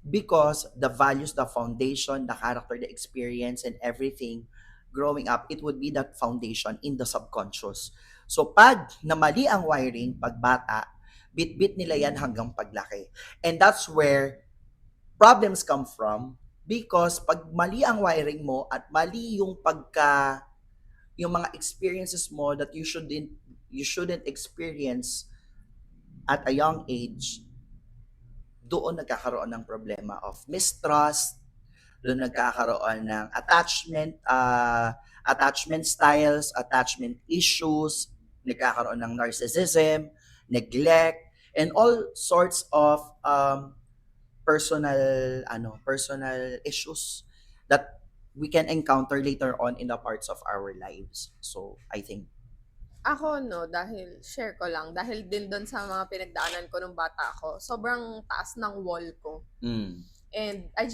because the values, the foundation, the character, the experience, and everything growing up, it would be that foundation in the subconscious. So pag namali ang wiring, pag bata, bit-bit nila yan hanggang paglaki. And that's where problems come from because pag mali ang wiring mo at mali yung mga experiences mo that you shouldn't experience at a young age, doon nagkakaroon ng problema of mistrust, doon nagkakaroon ng attachment styles, attachment issues, nagkakaroon ng narcissism, neglect, and all sorts of personal personal issues that we can encounter later on in the parts of our lives. So I think Ako 'no, dahil share ko lang, dahil din do'n sa mga pinagdaanan ko nung bata ako, sobrang taas ng wall ko. mm, And I